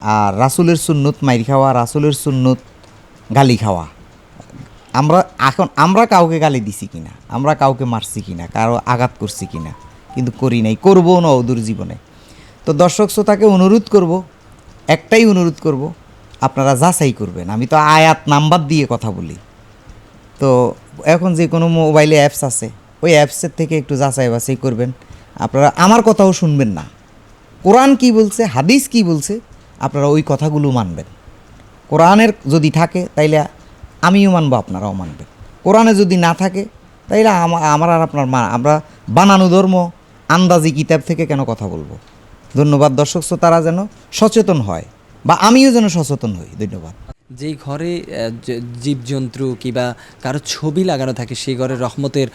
আর রাসূলের সুন্নত মাইর খাওয়া, রাসূলের সুন্নত গালি খাওয়া। আমরা কাউকে গালি দিছি কিনা, আমরা কাউকে মারছি কিনা, কারো আঘাত করছি কিনা, কিন্তু করি নাই, করবো না অদূর জীবনে। তো দর্শক শ্রোতাকে অনুরোধ করব, একটাই অনুরোধ করব, আপনারা যাচাই করবেন। আমি তো আয়াত নাম্বার দিয়ে কথা বলি। তো এখন যে কোনো মোবাইলে অ্যাপস আছে, ওই অ্যাপসের থেকে একটু যাচাই বাছাই করবেন। আপনারা আমার কথাও শুনবেন না, কোরআন কি বলছে, হাদিস কি বলছে, আপনারা ওই কথাগুলো মানবেন। কোরআনের যদি থাকে তাইলে আমিও মানবো, আপনারাও মানবেন। কোরআনে যদি না থাকে তাইলে আমার আর আপনার আমরা বানানো ধর্ম আন্দাজি কিতাব থেকে কেন কথা বলবো। ধন্যবাদ দর্শক শ্রোতারা যেন সচেতন হয়, বা আমিও যেন সচেতন হই। ধন্যবাদ। যেই ঘরে জীবজন্তু কিংবা কারো ছবি লাগানো থাকে সেই ঘরে রহমতের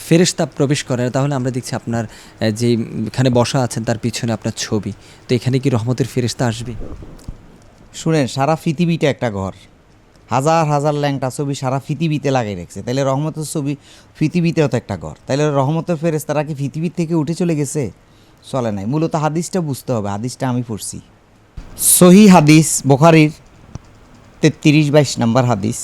ফেরেশতা প্রবেশ করে না, তাহলে আমরা দেখছি আপনার যেখানে বসা আছেন তার পিছনে আপনার ছবি, তো এখানে কি রহমতের ফেরেশতা আসবে? শুনেন, সারা পৃথিবীটা একটা ঘর, হাজার হাজার ল্যাংটা ছবি সারা পৃথিবীতে লাগাই রাখছে, তাইলে রহমতের ছবি পৃথিবীতেও তো একটা ঘর, তাইলে রহমতের ফেরেশতারা কি পৃথিবীর থেকে উঠে চলে গেছে? চলে নাই। মূলত হাদিসটা বুঝতে হবে, হাদিসটা আমি পড়ছি, সহি হাদিস, বুখারীর 33-22 নম্বর হাদিস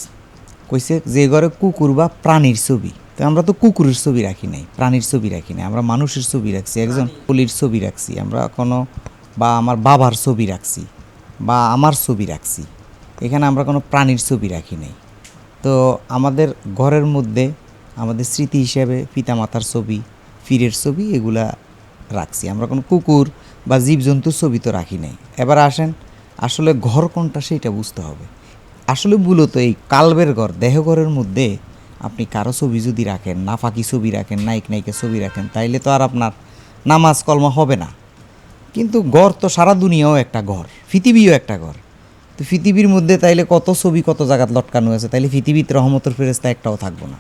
কইছে, যে ঘরে কুকুর বা প্রাণীর ছবি, তো আমরা তো কুকুরের ছবি রাখি নাই, প্রাণীর ছবি রাখি নাই, আমরা মানুষের ছবি রাখছি, একজন পুলির ছবি রাখছি আমরা, কোনো বা আমার বাবার ছবি রাখছি, বা আমার ছবি রাখছি, এখানে আমরা কোনো প্রাণীর ছবি রাখি নাই। তো আমাদের ঘরের মধ্যে আমাদের স্মৃতি হিসেবে পিতামাতার ছবি, পীরের ছবি, এগুলা রাখছি। আমরা কোনো কুকুর বা জীবজন্তুর ছবি তো রাখি নাই। এবার আসেন, আসলে ঘর কোনটা সেইটা বুঝতে হবে। আসলে মূলত এই কালবের ঘর, দেহঘরের মধ্যে আপনি কারো ছবি যদি রাখেন, নাফাকি ছবি রাখেন, নায়ক নায়িকা ছবি রাখেন, তাইলে তো আর আপনার নামাজ কলমা হবে না। কিন্তু ঘর তো সারা দুনিয়াও একটা ঘর, পৃথিবীও একটা ঘর। তো পৃথিবীর মধ্যে তাইলে কত ছবি কত জায়গায় লটকানো আছে, তাইলে পৃথিবীতে রহমতের ফেরেশতা একটাও থাকবো না।